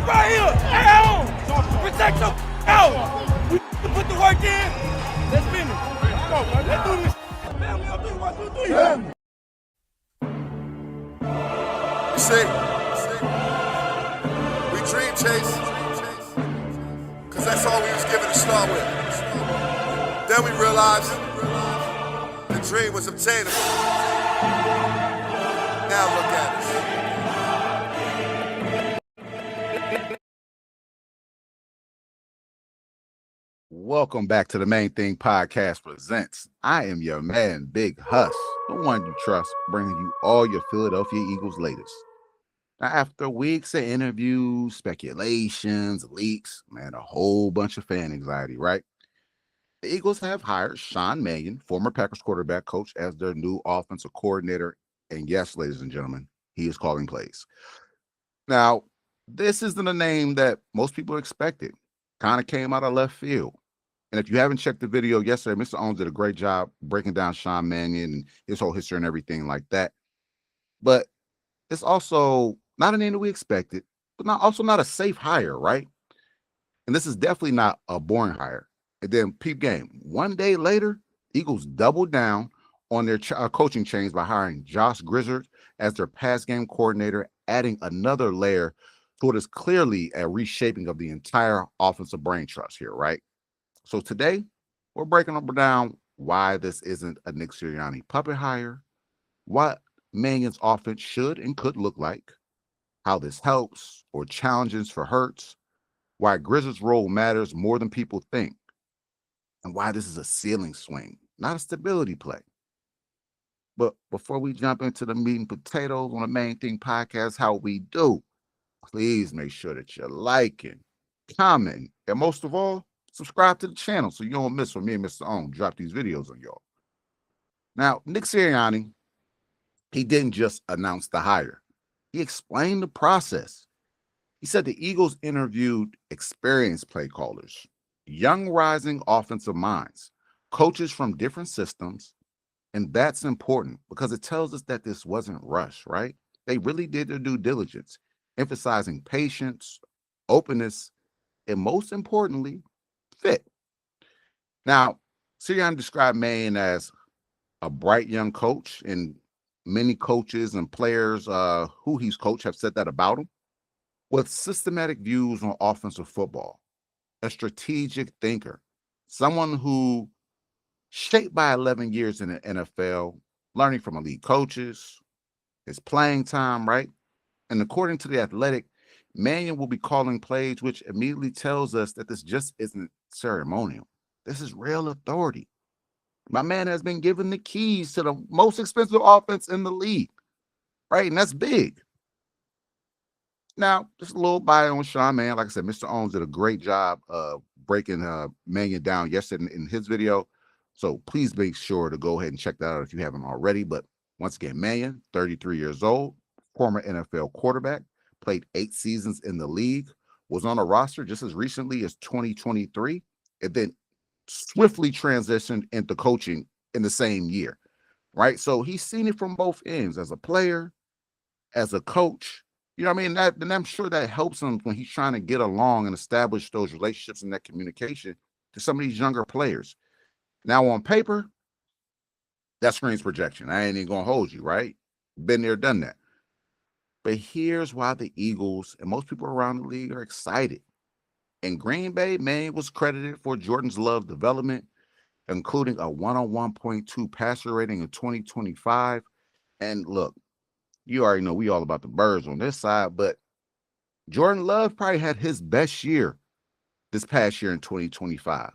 right here. At home. Protect your out. We put the work in. Let's finish. Come on, man. Let's do this. Family up here. 1, 2, 3. Yeah. You see, we dream chase, because that's all we was given to start with. Then we realized the dream was obtainable. Now look at us. Welcome back to the Main Thing Podcast presents. I am your man, Big Huss, the one you trust, bringing you all your Philadelphia Eagles latest. Now, after weeks of interviews, speculations, leaks, man, a whole bunch of fan anxiety, right? The Eagles have hired Sean Mannion, former Packers quarterback coach, as their new offensive coordinator. And yes, ladies and gentlemen, he is calling plays. Now, this isn't a name that most people expected. Kind of came out of left field. And if you haven't checked the video yesterday, Mr. Owens did a great job breaking down Sean Mannion and his whole history and everything like that. But it's also not a name that we expected, but also not a safe hire, right? And this is definitely not a boring hire. And then peep game. One day later, Eagles doubled down on their coaching change by hiring Josh Grizzard as their pass game coordinator, adding another layer to what is clearly a reshaping of the entire offensive brain trust here, right? So today, we're breaking down why this isn't a Nick Sirianni puppet hire, what Mannion's offense should and could look like, how this helps or challenges for Hurts, why Grizzard's role matters more than people think, and why this is a ceiling swing, not a stability play. But before we jump into the meat and potatoes on the Main Thing Podcast, how we do, please make sure that you're liking, commenting, and most of all, subscribe to the channel so you don't miss when me and Mr. Owen drop these videos on y'all. Now, Nick Sirianni, he didn't just announce the hire. He explained the process. He said the Eagles interviewed experienced play callers, young rising offensive minds, coaches from different systems, and that's important because it tells us that this wasn't rushed, right? They really did their due diligence, emphasizing patience, openness, and most importantly, fit. Now, Sirianni described Mannion as a bright young coach, and many coaches and players who he's coached have said that about him, with systematic views on offensive football, a strategic thinker, someone who shaped by 11 years in the NFL, learning from elite coaches, his playing time, right? And according to The Athletic, Mannion will be calling plays, which immediately tells us that this just isn't ceremonial. This is real authority. My man has been given the keys to the most expensive offense in the league, right? And that's big. Now, just a little bio on Sean Mannion. Like I said, Mr. Owens did a great job of breaking Mannion down yesterday in his video. So please make sure to go ahead and check that out if you haven't already. But once again, Mannion, 33 years old, former NFL quarterback, played 8 seasons in the league, was on a roster just as recently as 2023, and then swiftly transitioned into coaching in the same year, right? So he's seen it from both ends as a player, as a coach. You know what I mean? And I'm sure that helps him when he's trying to get along and establish those relationships and that communication to some of these younger players. Now, on paper, that screams projection. I ain't even going to hold you, right? Been there, done that. But here's why the Eagles and most people around the league are excited. In Green Bay, Mannion was credited for Jordan's Love development, including a 101.2 passer rating in 2025. And look, you already know we all about the birds on this side, but Jordan Love probably had his best year this past year in 2025,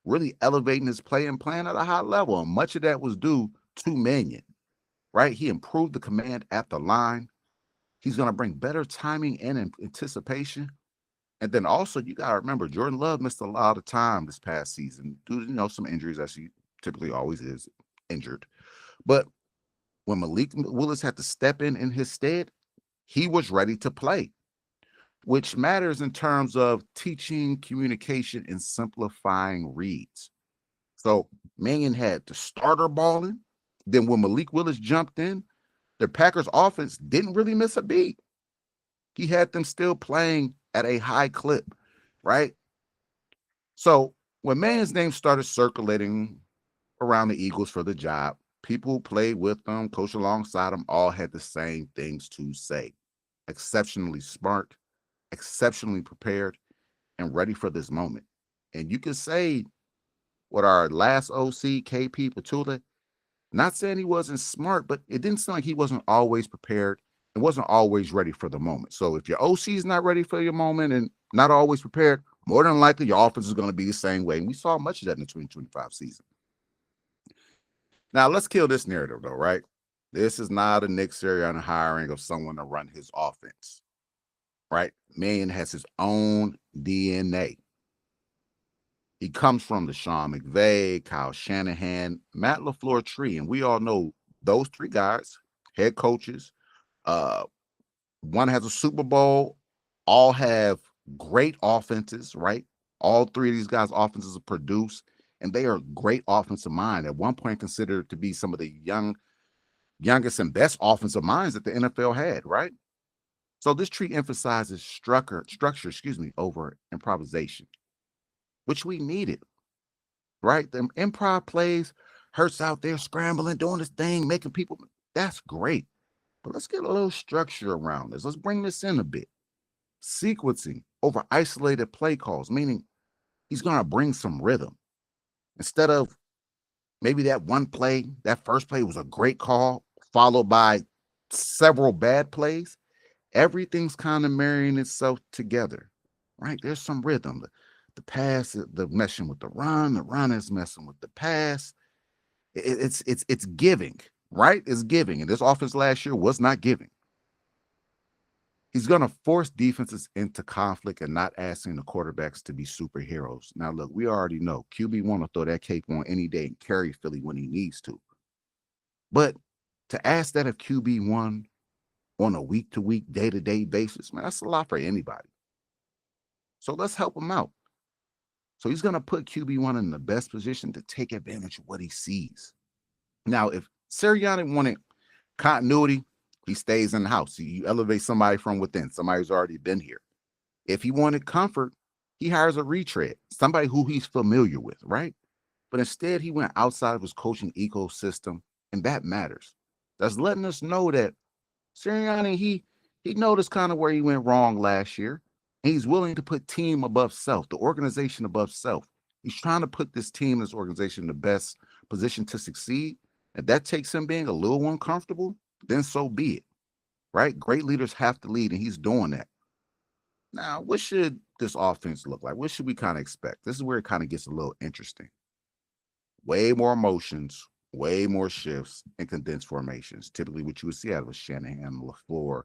really elevating his play and playing at a high level. And much of that was due to Mannion, right? He improved the command at the line. He's going to bring better timing and anticipation. And then also, you got to remember, Jordan Love missed a lot of time this past season due to, some injuries, as he typically always is injured. But when Malik Willis had to step in his stead, he was ready to play, which matters in terms of teaching communication and simplifying reads. So Mannion had the starter balling. Then when Malik Willis jumped in, the Packers offense didn't really miss a beat. He had them still playing at a high clip, right? So when Mannion's name started circulating around the Eagles for the job, people who played with them, coached alongside them, all had the same things to say. Exceptionally smart, exceptionally prepared, and ready for this moment. And you could say what our last OC, KP Petula, not saying he wasn't smart, but it didn't seem like he wasn't always prepared and wasn't always ready for the moment. So if your OC is not ready for your moment and not always prepared, more than likely your offense is going to be the same way. And we saw much of that in the 2025 season. Now, let's kill this narrative, though, right? This is not a Nick Sirianni hiring of someone to run his offense, right? Mannion has his own DNA. He comes from the Sean McVay, Kyle Shanahan, Matt LaFleur tree, and we all know those three guys, head coaches. One has a Super Bowl. All have great offenses, right? All three of these guys' offenses are produced, and they are great offensive mind. At one point, considered to be some of the youngest and best offensive minds that the NFL had, right? So this tree emphasizes structure, over improvisation, which we needed, right? The improv plays, Hurts out there scrambling, doing his thing, making people, that's great. But let's get a little structure around this. Let's bring this in a bit. Sequencing over isolated play calls, meaning he's going to bring some rhythm. Instead of maybe that one play, that first play was a great call, followed by several bad plays. Everything's kind of marrying itself together, right? There's some rhythm. The pass, the meshing with the run is messing with the pass. It's giving, right? It's giving. And this offense last year was not giving. He's going to force defenses into conflict and not asking the quarterbacks to be superheroes. Now, look, we already know QB1 will throw that cape on any day and carry Philly when he needs to. But to ask that of QB1 on a week-to-week, day-to-day basis, man, that's a lot for anybody. So let's help him out. So he's going to put QB1 in the best position to take advantage of what he sees. Now, if Sirianni wanted continuity, he stays in the house. You elevate somebody from within, somebody who's already been here. If he wanted comfort, he hires a retread, somebody who he's familiar with, right? But instead, he went outside of his coaching ecosystem, and that matters. That's letting us know that Sirianni, he noticed kind of where he went wrong last year. And he's willing to put team above self, the organization above self. He's trying to put this team, this organization in the best position to succeed. If that takes him being a little uncomfortable, then so be it, right? Great leaders have to lead, and he's doing that. Now, what should this offense look like? What should we kind of expect? This is where it kind of gets a little interesting. Way more emotions, way more shifts, and condensed formations. Typically what you would see out of a Shanahan, LaFleur,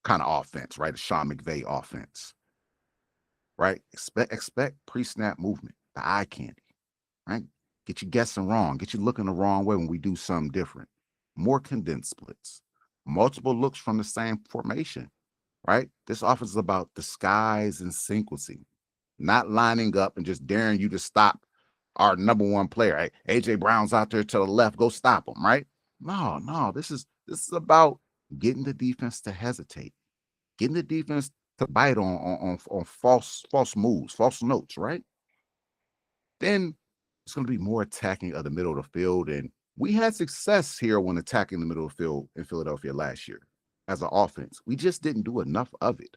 kind of offense, right? A Sean McVay offense, right? Expect pre-snap movement, the eye candy, right? Get you guessing wrong, get you looking the wrong way when we do something different. More condensed splits, multiple looks from the same formation, right? This offense is about disguise and sequencing, not lining up and just daring you to stop our number one player. Right? AJ Brown's out there to the left, go stop him, right? No, this is about getting the defense to hesitate, getting the defense to bite on false moves, false notes, right? Then it's going to be more attacking of the middle of the field. And we had success here when attacking the middle of the field in Philadelphia last year as an offense. We just didn't do enough of it.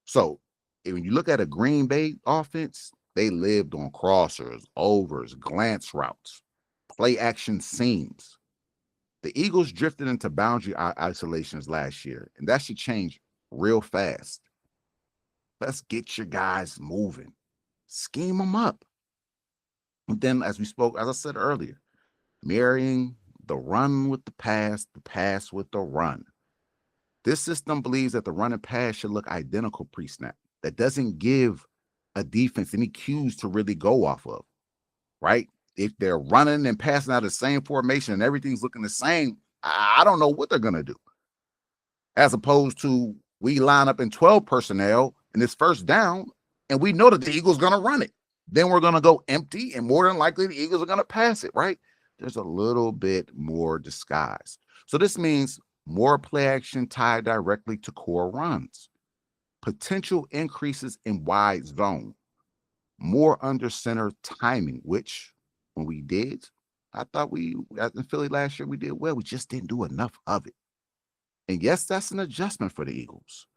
So when you look at a Green Bay offense, they lived on crossers, overs, glance routes, play action seams. The Eagles drifted into boundary isolations last year, and that should change real fast. Let's get your guys moving. Scheme them up. And then, as I said earlier, marrying the run with the pass with the run. This system believes that the run and pass should look identical pre-snap. That doesn't give a defense any cues to really go off of, right? If they're running and passing out the same formation and everything's looking the same, I don't know what they're going to do. As opposed to we line up in 12 personnel and it's first down and we know that the Eagles going to run it. Then we're going to go empty and more than likely the Eagles are going to pass it, right? There's a little bit more disguise. So this means more play action tied directly to core runs. potential increases in wide zone, more under center timing, which when we did, I thought in Philly last year, we did well. We just didn't do enough of it. And yes, that's an adjustment for the Eagles.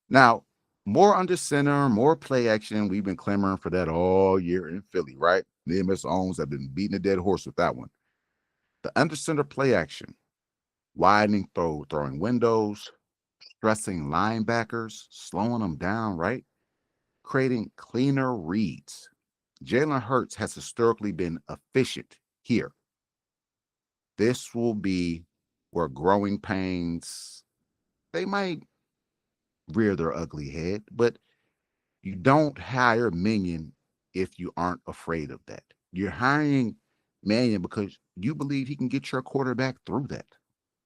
Now, more under center, more play action. We've been clamoring for that all year in Philly, right? Me and Mr. Owens have been beating a dead horse with that one. The under center play action, widening throwing windows, stressing linebackers, slowing them down, right? Creating cleaner reads. Jalen Hurts has historically been efficient here. This will be where growing pains, they might rear their ugly head, but you don't hire Mannion if you aren't afraid of that. You're hiring Mannion because you believe he can get your quarterback through that.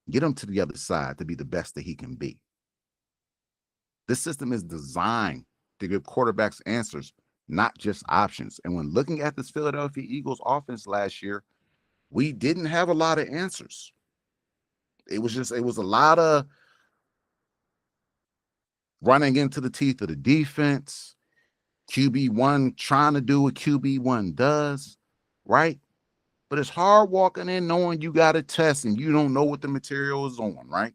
Get him to the other side to be the best that he can be. This system is designed to give quarterbacks answers, not just options. And when looking at this Philadelphia Eagles offense last year, we didn't have a lot of answers. It was a lot of running into the teeth of the defense, QB1 trying to do what QB1 does, right? But it's hard walking in knowing you got a test and you don't know what the material is on, right?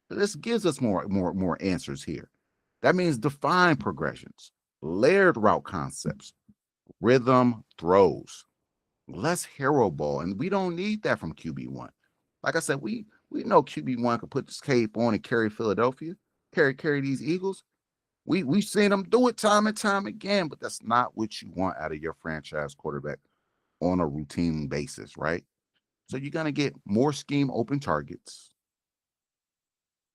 So this gives us more answers here. That means defined progressions, layered route concepts, rhythm throws, less hero ball. And we don't need that from QB1. Like I said, we know QB1 could put this cape on and carry Philadelphia, carry these Eagles. We've seen them do it time and time again, but that's not what you want out of your franchise quarterback on a routine basis, right? So you're going to get more scheme open targets,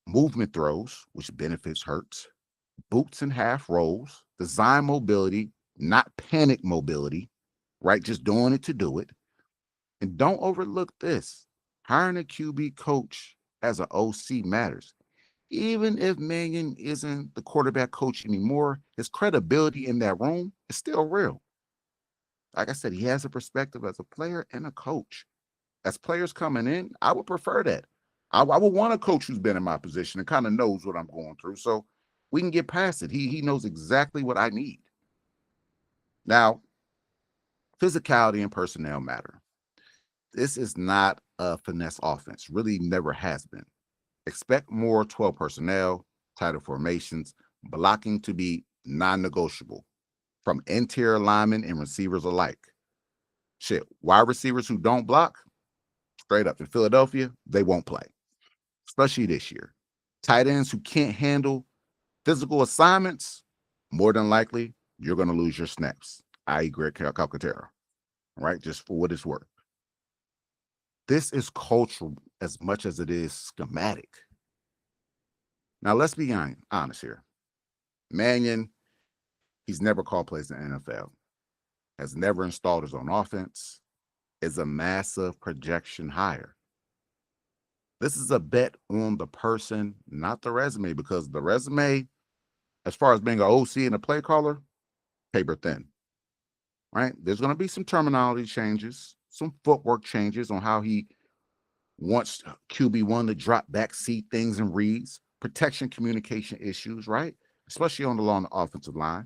movement throws, which benefits Hurts, boots and half rolls, design mobility, not panic mobility, right? Just doing it to do it. And don't overlook this. Hiring a QB coach as an OC matters. Even if Mannion isn't the quarterback coach anymore, his credibility in that room is still real. Like I said, he has a perspective as a player and a coach. As players coming in, I would prefer that. I would want a coach who's been in my position and kind of knows what I'm going through, so we can get past it. He knows exactly what I need. Now, physicality and personnel matter. This is not a finesse offense. Really never has been. Expect more 12 personnel, tighter formations, blocking to be non-negotiable from interior linemen and receivers alike. Shit, wide receivers who don't block, straight up in Philadelphia, they won't play, especially this year. Tight ends who can't handle physical assignments, more than likely, you're going to lose your snaps, i.e. Greg Calcaterra, right? Just for what it's worth. This is cultural as much as it is schematic. Now, let's be honest here. Mannion, he's never called plays in the NFL, has never installed his own offense, is a massive projection hire. This is a bet on the person, not the resume, because the resume, as far as being an OC and a play caller, paper thin, right? There's going to be some terminology changes, some footwork changes on how he wants QB1 to drop back, see things and reads, protection communication issues, right? Especially along the offensive line.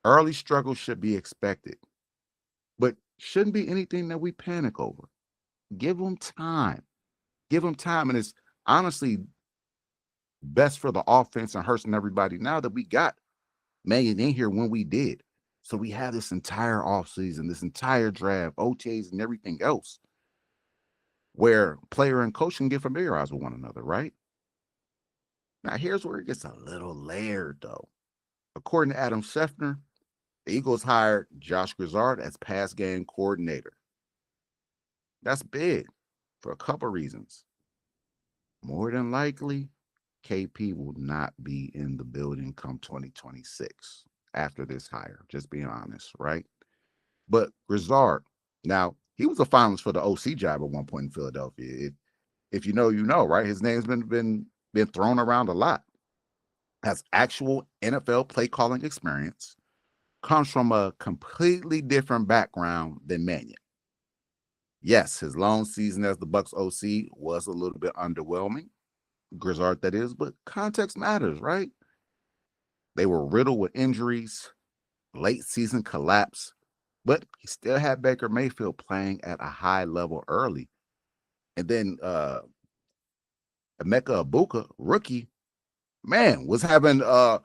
Early struggles should be expected, but shouldn't be anything that we panic over. Give them time. Give them time. And it's honestly best for the offense and Hurts and everybody now that we got Mannion in here when we did. So we have this entire offseason, this entire draft, OTAs and everything else, where player and coach can get familiarized with one another, right? Now, here's where it gets a little layered, though. According to Adam Schefter, the Eagles hired Josh Grizzard as pass game coordinator. That's big for a couple reasons. More than likely, KP will not be in the building come 2026 after this hire, just being honest, right? But Grizzard, now, he was a finalist for the OC job at one point in Philadelphia. If you know, you know, right? His name's been thrown around a lot. Has actual NFL play calling experience. Comes from a completely different background than Mannion. Yes, his long season as the Bucs OC was a little bit underwhelming. Grizzard, that is, but context matters, right? They were riddled with injuries, late season collapse, but he still had Baker Mayfield playing at a high level early. And then Emeka Ibuka, rookie, man, was having a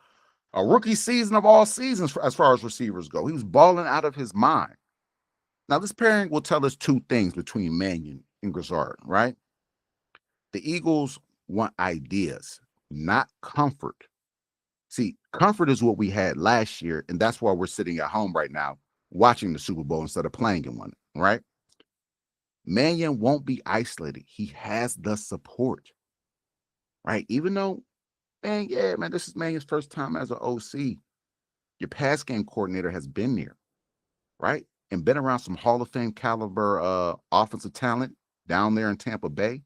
rookie season of all seasons as far as receivers go. He was balling out of his mind. Now, this pairing will tell us two things between Mannion and Grizzard, right? The Eagles want ideas, not comfort. See, comfort is what we had last year, and that's why we're sitting at home right now watching the Super Bowl instead of playing in one, right? Mannion won't be isolated. He has the support, right? Even though, man, yeah, man, this is Mannion's first time as an OC. Your pass game coordinator has been there, right? And been around some Hall of Fame caliber offensive talent down there in Tampa Bay.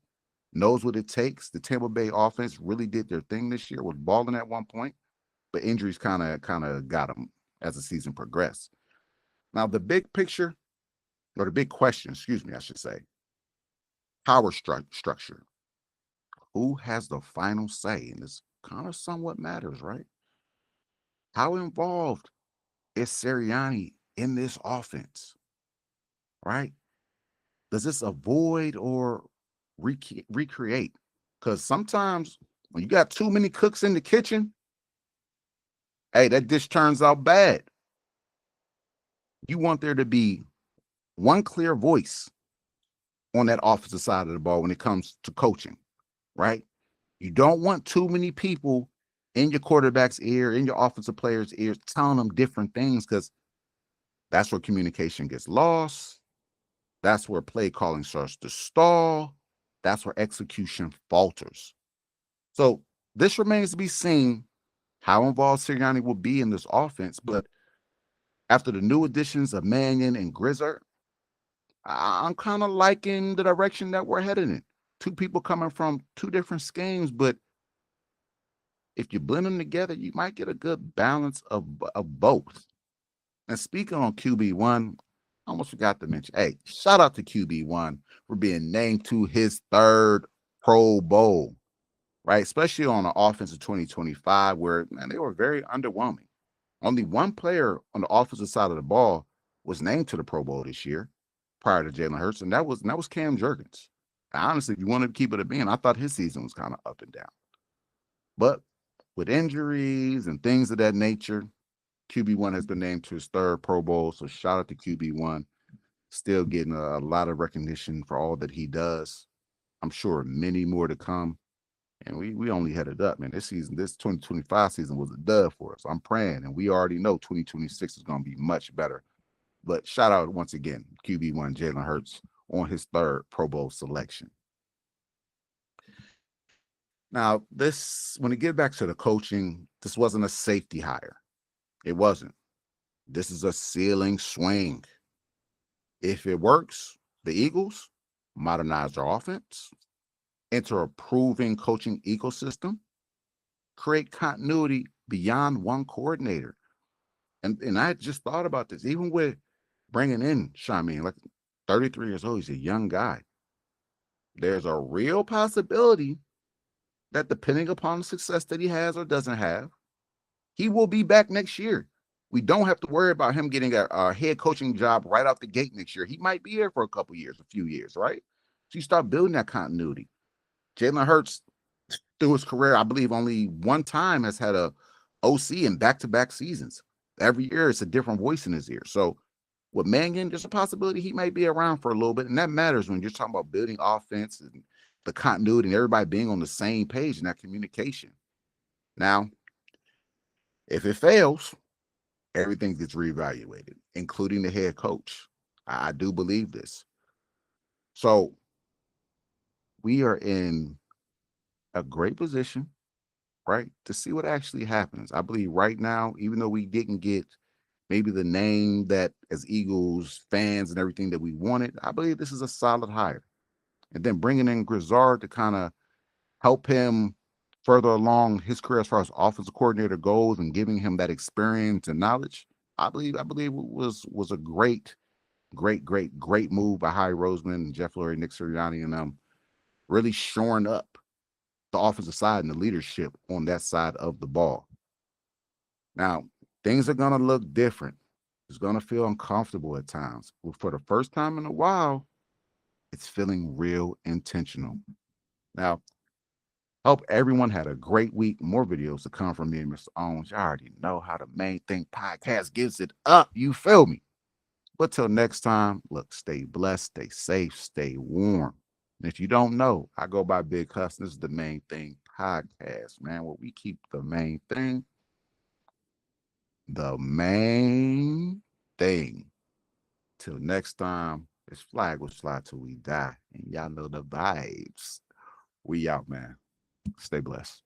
Knows what it takes. The Tampa Bay offense really did their thing this year, was balling at one point, but injuries kind of got them as the season progressed. Now, the big picture, or the big question, excuse me, I should say, power structure. Who has the final say? And this kind of somewhat matters, right? How involved is Sirianni in this offense, right? Does this avoid or recreate? Because sometimes when you got too many cooks in the kitchen, hey, that dish turns out bad. You want there to be one clear voice on that offensive side of the ball when it comes to coaching, right? You don't want too many people in your quarterback's ear, in your offensive player's ears, telling them different things, because that's where communication gets lost. That's where play calling starts to stall. That's where execution falters. So this remains to be seen how involved Sirianni will be in this offense. But after the new additions of Mannion and Grizzard, I'm kind of liking the direction that we're headed in. Two people coming from two different schemes, but if you blend them together, you might get a good balance of both. And speaking on QB1, I almost forgot to mention, hey, shout out to QB1 for being named to his third Pro Bowl, right? Especially on the offense of 2025, where, man, they were very underwhelming. Only one player on the offensive side of the ball was named to the Pro Bowl this year prior to Jalen Hurts, and that was Cam Jurgens. Honestly, if you wanted to keep it a being, I thought his season was kind of up and down. But with injuries and things of that nature, QB1 has been named to his third Pro Bowl, so shout out to QB1. Still getting a lot of recognition for all that he does. I'm sure many more to come. And we only headed up, man. This 2025 season was a dub for us. I'm praying, and we already know 2026 is going to be much better. But shout out once again, QB1 Jalen Hurts on his third Pro Bowl selection. Now, when it gets back to the coaching, this wasn't a safety hire. It wasn't. This is a ceiling swing. If it works, the Eagles modernize their offense, enter a proven coaching ecosystem, create continuity beyond one coordinator. And I just thought about this, even with bringing in Shamin, like 33 years old, he's a young guy. There's a real possibility that depending upon the success that he has or doesn't have, he will be back next year. We don't have to worry about him getting a head coaching job right out the gate next year. He might be here for a few years, right? So you start building that continuity. Jalen Hurts, through his career, I believe only one time has had a OC in back-to-back seasons. Every year, it's a different voice in his ear. So with Mannion, there's a possibility he may be around for a little bit, and that matters when you're talking about building offense and the continuity and everybody being on the same page in that communication. Now, if it fails, everything gets reevaluated, including the head coach. I do believe this. So we are in a great position, right, to see what actually happens. I believe right now, even though we didn't get maybe the name that as Eagles fans and everything that we wanted, I believe this is a solid hire. And then bringing in Grizzard to kind of help him further along his career as far as offensive coordinator goes and giving him that experience and knowledge, I believe it was a great move by Howie Roseman and Jeff Lurie, Nick Sirianni, and them really shoring up the offensive side and the leadership on that side of the ball. Now, things are going to look different. It's going to feel uncomfortable at times. But for the first time in a while, it's feeling real intentional. Now, hope everyone had a great week. More videos to come from me and Mr. Owens. You already know how the Main Thing podcast gives it up. You feel me? But till next time, look, stay blessed, stay safe, stay warm. And if you don't know, I go by Big Huss. This is the Main Thing podcast, man, where we keep the main thing the main thing. Till next time, this flag will fly till we die. And y'all know the vibes. We out, man. Stay blessed.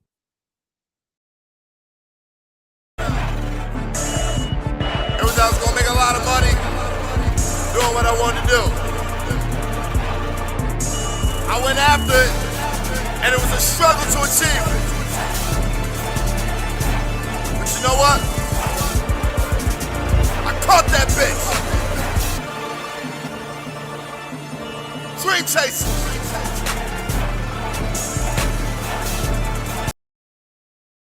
It was I was gonna make a lot of money doing what I wanted to do. I went after it, and it was a struggle to achieve it. But you know what? I caught that bitch. Dream chasing.